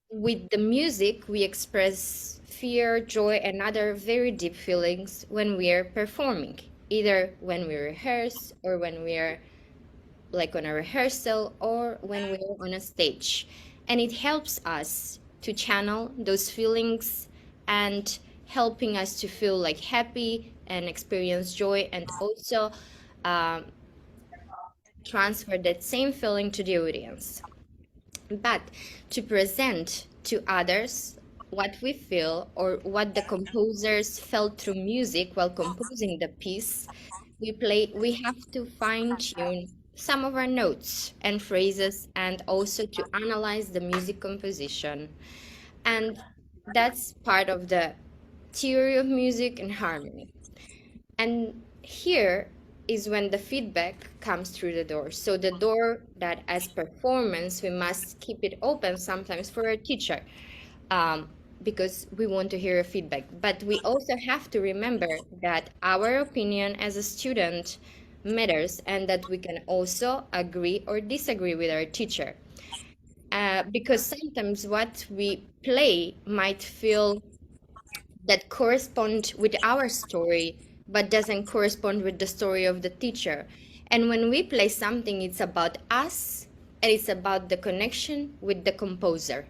with the music, we express fear, joy, and other very deep feelings when we are performing, either when we rehearse or when we are like on a rehearsal or when we're on a stage. And it helps us to channel those feelings and helping us to feel like happy and experience joy and also um, transfer that same feeling to the audience. But to present to others what we feel or what the composers felt through music while composing the piece, we have to fine tune some of our notes and phrases and also to analyze the music composition. And that's part of the theory of music and harmony. And here is when the feedback comes through the door. So the door that as performance, we must keep it open sometimes for a teacher um, because we want to hear a feedback. But we also have to remember that our opinion as a student matters and that we can also agree or disagree with our teacher. Because sometimes what we play might feel that correspond with our story but doesn't correspond with the story of the teacher. And when we play something, it's about us and it's about the connection with the composer,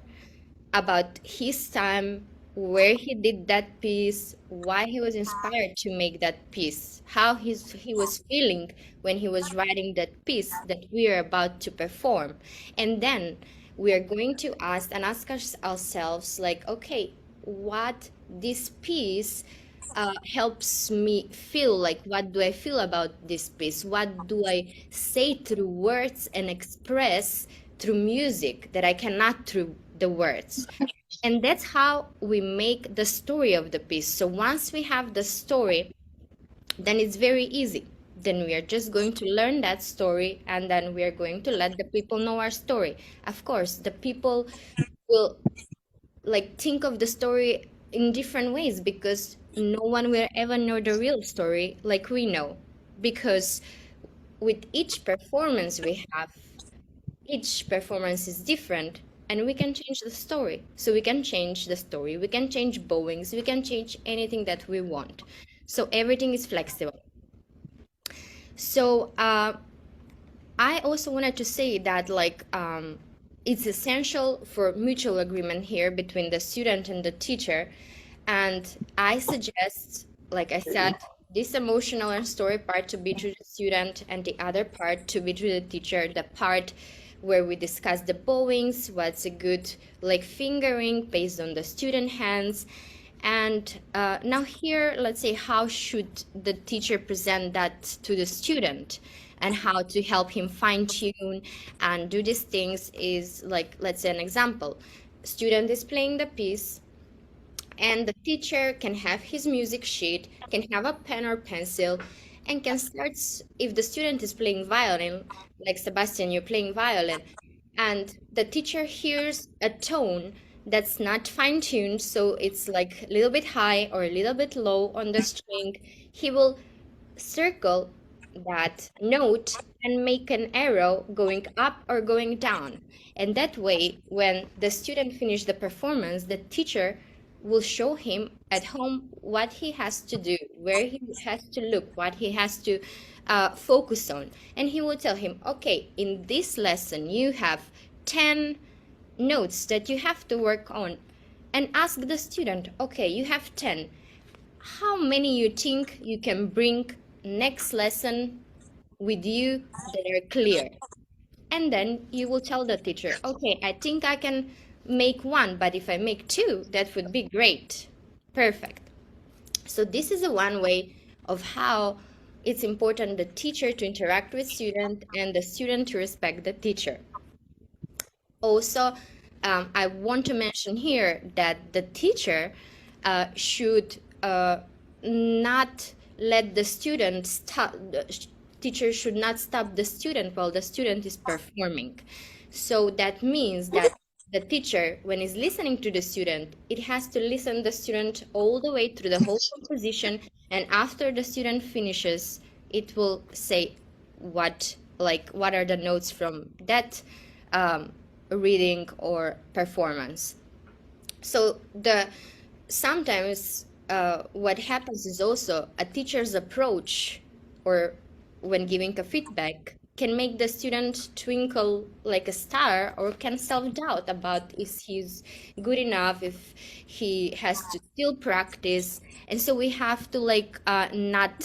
about his time, where he did that piece, why he was inspired to make that piece, how he was feeling when he was writing that piece that we are about to perform. And then we are going to ourselves, like, okay, what this piece helps me feel like, what do I feel about this piece? What do I say through words and express through music that I cannot through the words? And that's how we make the story of the piece. So once we have the story, then it's very easy. Then we are just going to learn that story and then we are going to let the people know our story. Of course, the people will like think of the story in different ways because no one will ever know the real story like we know. Because with each performance is different and we can change the story. So we can change the story, we can change bowings, we can change anything that we want. So everything is flexible. So I also wanted to say that it's essential for mutual agreement here between the student and the teacher. And I suggest, like I said, this emotional and story part to be to the student and the other part to be to the teacher, the part where we discuss the bowings, what's a good like fingering based on the student hands. And now here, let's say, how should the teacher present that to the student and how to help him fine tune and do these things is like, let's say an example. Student is playing the piece and the teacher can have his music sheet, can have a pen or pencil, and can start, if the student is playing violin, like Sebastian, you're playing violin, and the teacher hears a tone that's not fine tuned, so it's like a little bit high or a little bit low on the string, he will circle that note and make an arrow going up or going down. And that way, when the student finishes the performance, the teacher will show him at home what he has to do, where he has to look, what he has to focus on. And he will tell him, okay, in this lesson, you have 10 notes that you have to work on. And ask the student, okay, you have 10. How many you think you can bring next lesson with you that are clear? And then you will tell the teacher, okay, I think I can make one, but if I make two, that would be great. Perfect. So this is a one way of how it's important the teacher to interact with student and the student to respect the teacher. Also, I want to mention here that the teacher should not let the student stop. The teacher should not stop the student while the student is performing. So that means that the teacher, when is listening to the student, it has to listen the student all the way through the whole composition, and after the student finishes, it will say what are the notes from that reading or performance. So the sometimes what happens is also a teacher's approach or when giving a feedback can make the student twinkle like a star or can self-doubt about if he's good enough, if he has to still practice. And so we have to like not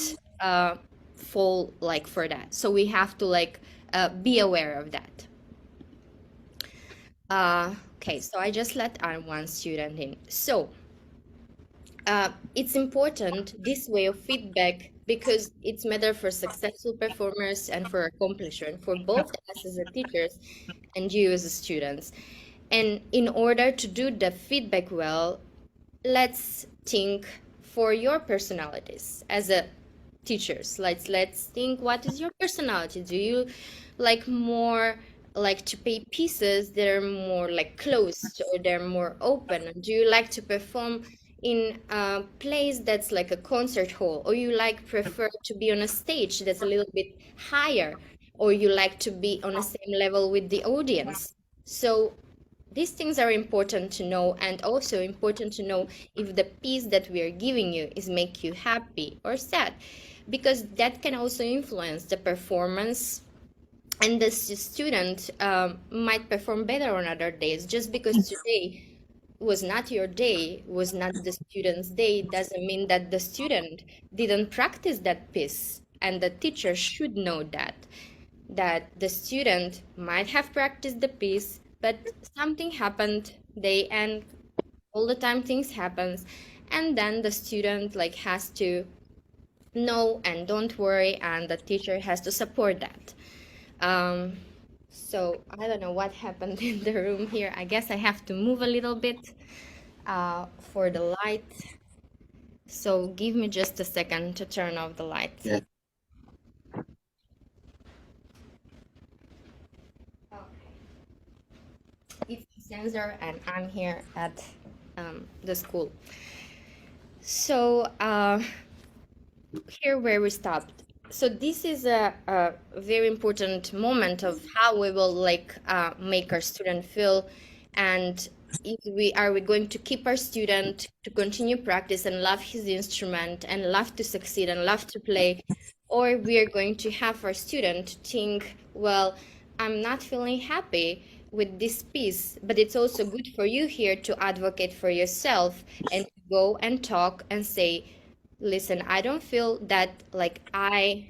fall like for that. So we have to like be aware of that. Okay, so I just let one student in. So it's important this way of feedback because it's matter for successful performers and for accomplishment for both us as a teachers and you as a students. And in order to do the feedback well, let's think for your personalities as a teachers. Let's think what is your personality? Do you like more like to pay pieces that are more like closed or they're more open? Do you like to perform in a place that's like a concert hall, or you like prefer to be on a stage that's a little bit higher, or you like to be on the same level with the audience? So these things are important to know, and also important to know if the piece that we are giving you is make you happy or sad, because that can also influence the performance. And the student might perform better on other days. Just because today was not your day, was not the student's day, doesn't mean that the student didn't practice that piece. And the teacher should know that the student might have practiced the piece, but something happened. They and all the time things happens, and then the student like has to know and don't worry, and the teacher has to support that. Um, so I don't know what happened in the room here. I guess I have to move a little bit for the light. So give me just a second to turn off the light. Yeah. It's the sensor, and I'm here at the school. So here where we stopped. So this is a very important moment of how we will like make our student feel, and if we going to keep our student to continue practice and love his instrument and love to succeed and love to play, or we are going to have our student think, well, I'm not feeling happy with this piece, but it's also good for you here to advocate for yourself and go and talk and say, listen, I don't feel that like I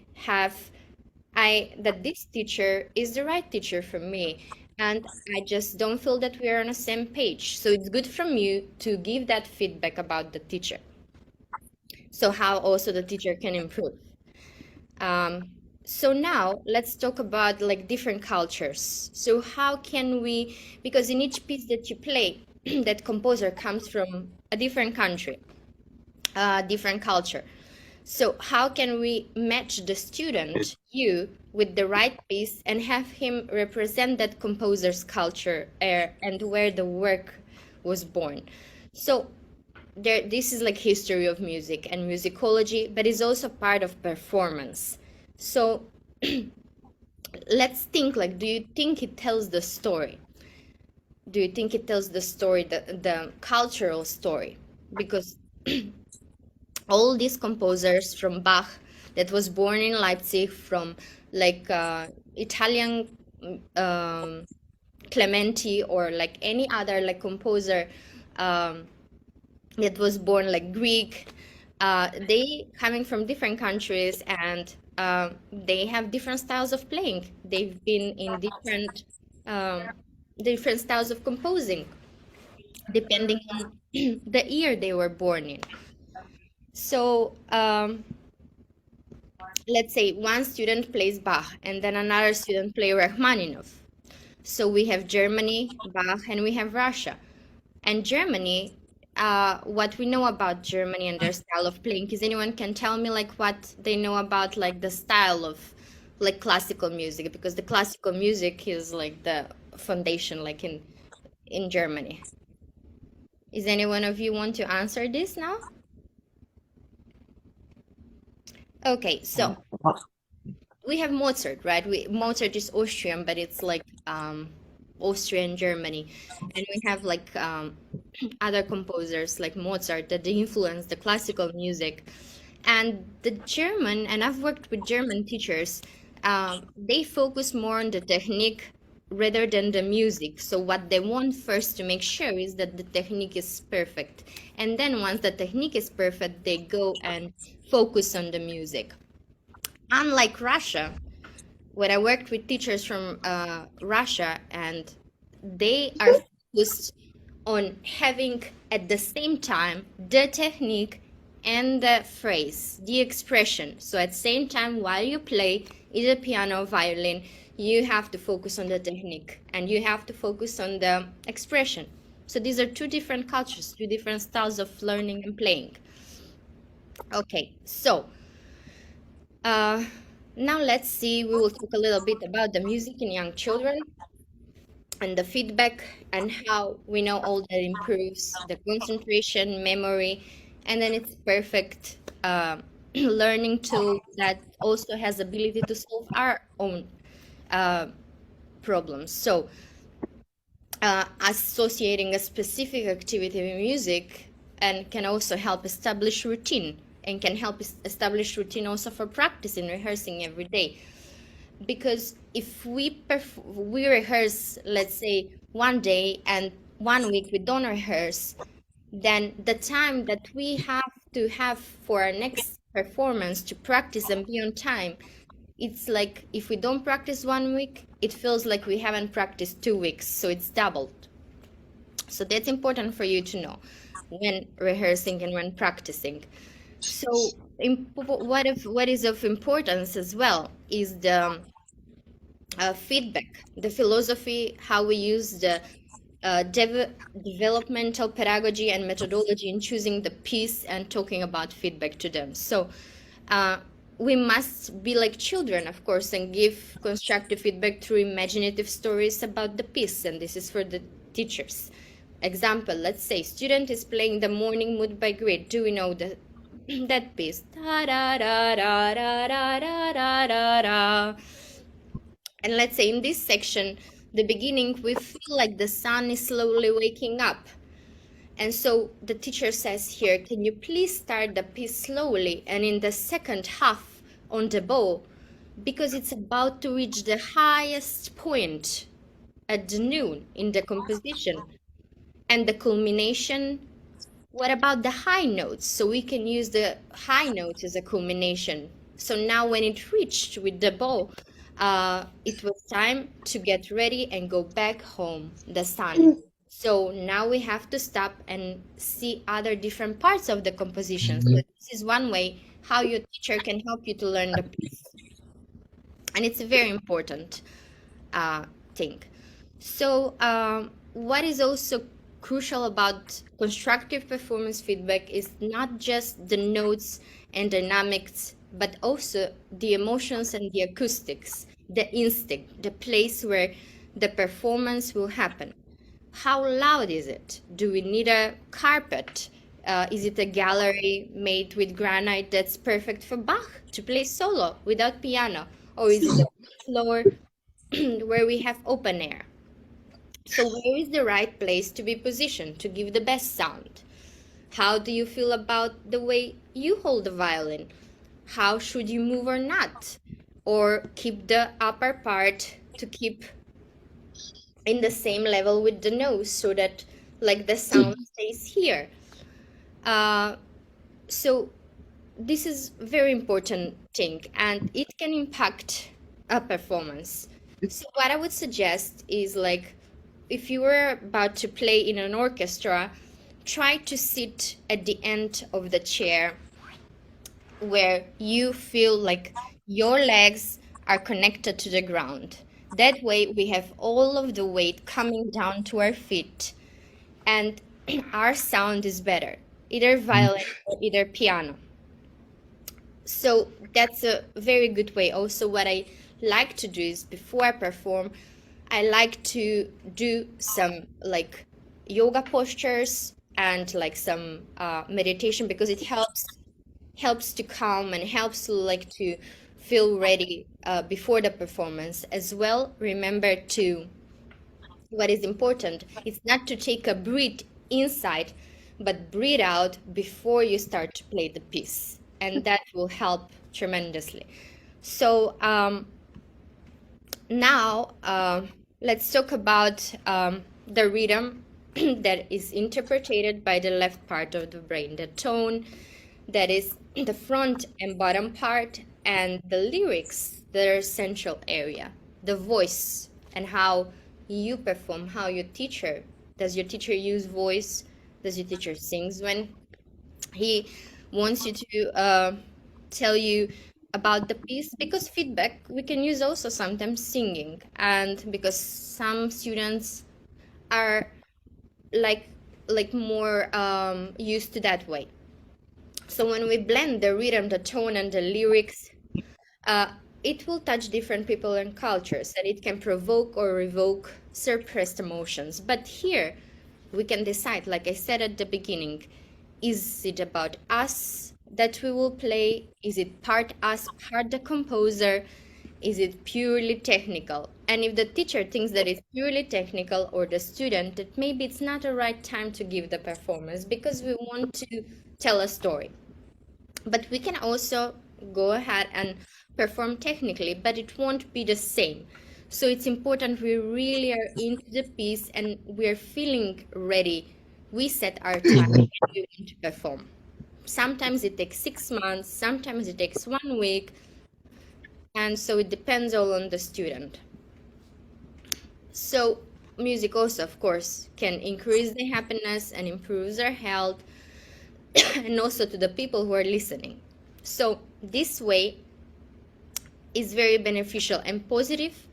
that this teacher is the right teacher for me, and I just don't feel that we are on the same page. So it's good from you to give that feedback about the teacher, so how also the teacher can improve. um, so now let's talk about like different cultures. So how can we, because in each piece that you play that composer comes from a different country, different culture. So how can we match the student, you, with the right piece and have him represent that composer's culture and where the work was born? So this is like history of music and musicology, but it's also part of performance. So let's think like, do you think it tells the story? Do you think it tells the story, the cultural story? Because all these composers from Bach that was born in Leipzig, from like Italian um, Clementi, or like any other like composer um, that was born like Greek, they coming from different countries, and they have different styles of playing. They've been in um, different styles of composing depending on the year they were born in. So let's say one student plays Bach and then another student play Rachmaninoff. So we have Germany, Bach, and we have Russia. And Germany, what we know about Germany and their style of playing, is anyone can tell me like what they know about like the style of like classical music, because the classical music is like the foundation like in Germany. Is any one of you want to answer this now? Okay, so we have Mozart, right? Mozart is Austrian, but it's like Austria and Germany. And we have like other composers like Mozart that they influence the classical music. And the German, and I've worked with German teachers, they focus more on the technique rather than the music. So what they want first to make sure is that the technique is perfect. And then once the technique is perfect, they go and focus on the music. Unlike Russia, when I worked with teachers from Russia, and they are focused on having at the same time the technique and the phrase, the expression. So at the same time, while you play either piano or violin, you have to focus on the technique and you have to focus on the expression. So these are two different cultures, two different styles of learning and playing. Okay, so uh, now let's see, we will talk a little bit about the music in young children and the feedback and how we know all that improves the concentration, memory, and then it's perfect learning tool that also has ability to solve our own uh, problems. So associating a specific activity with music and can also help establish routine and can help establish routine also for practicing, rehearsing every day. Because if we rehearse, let's say, one day and 1 week we don't rehearse, then the time that we have to have for our next performance to practice and be on time, it's like if we don't practice 1 week, it feels like we haven't practiced 2 weeks, so it's doubled. So that's important for you to know when rehearsing and when practicing. So what is of importance as well is the feedback, the philosophy, how we use the developmental pedagogy and methodology in choosing the piece and talking about feedback to them. So uh, we must be like children, of course, and give constructive feedback through imaginative stories about the piece. And this is for the teachers. Example, let's say student is playing the Morning Mood by Grid. Do we know the that piece? Da, da, da, da, da, da, da, da, da, da. And let's say in this section, the beginning, we feel like the sun is slowly waking up. And so the teacher says here, can you please start the piece slowly and in the second half on the bow, because it's about to reach the highest point at the noon in the composition. And the culmination, what about the high notes? So we can use the high notes as a culmination. So now when it reached with the bow, it was time to get ready and go back home, the sun. So now we have to stop and see other different parts of the composition. So this is one way how your teacher can help you to learn the piece. And it's a very important uh, thing. So, what is also crucial about constructive performance feedback is not just the notes and dynamics, but also the emotions and the acoustics, the instinct, the place where the performance will happen. How loud is it? Do we need a carpet? Is it a gallery made with granite that's perfect for Bach to play solo without piano? Or is it a floor where we have open air? So, where is the right place to be positioned to give the best sound? How do you feel about the way you hold the violin? How should you move or not? Or keep the upper part to keep in the same level with the nose so that like the sound stays here. Uh, so this is very important thing and it can impact a performance. So what I would suggest is like if you were about to play in an orchestra, try to sit at the end of the chair where you feel like your legs are connected to the ground. That way, we have all of the weight coming down to our feet, and our sound is better, either violin or either piano. So that's a very good way. Also, what I like to do is before I perform, I like to do some like yoga postures and like some meditation because it helps to calm and helps to like to feel ready before the performance as well. Remember to what is important is not to take a breath inside, but breathe out before you start to play the piece. And that will help tremendously. So now let's talk about the rhythm that is interpreted by the left part of the brain, the tone that is the front and bottom part, and the lyrics, their central area, the voice, and how you perform, how your teacher, does your teacher use voice? Does your teacher sings when he wants you to tell you about the piece? Because feedback we can use also sometimes singing, and because some students are like more used to that way. So when we blend the rhythm, the tone, and the lyrics, uh, it will touch different people and cultures, and it can provoke or revoke suppressed emotions. But here, we can decide, like I said at the beginning, is it about us that we will play? Is it part us, part the composer? Is it purely technical? And if the teacher thinks that it's purely technical, or the student, that maybe it's not the right time to give the performance because we want to tell a story. But we can also go ahead and perform technically, but it won't be the same. So it's important we really are into the piece and we're feeling ready. We set our time and we want to perform. Sometimes it takes 6 months, sometimes it takes 1 week, and so it depends all on the student. So music also, of course, can increase their happiness and improves their health, and also to the people who are listening. So this way is very beneficial and positive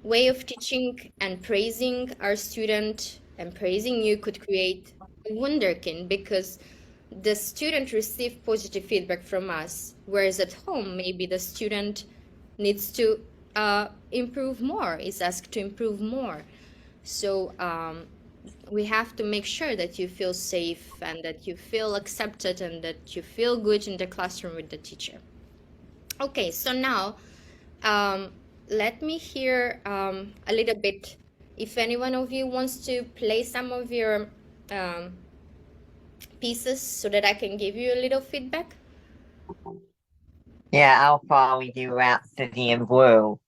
way of teaching, and praising our student and praising you could create a wunderkind, because the student receive positive feedback from us, whereas at home maybe the student needs to improve more, is asked to improve more. So we have to make sure that you feel safe and that you feel accepted and that you feel good in the classroom with the teacher. Okay, so now um, let me hear a little bit. If any one of you wants to play some of your um, pieces so that I can give you a little feedback. Yeah, how far we do without studying blue.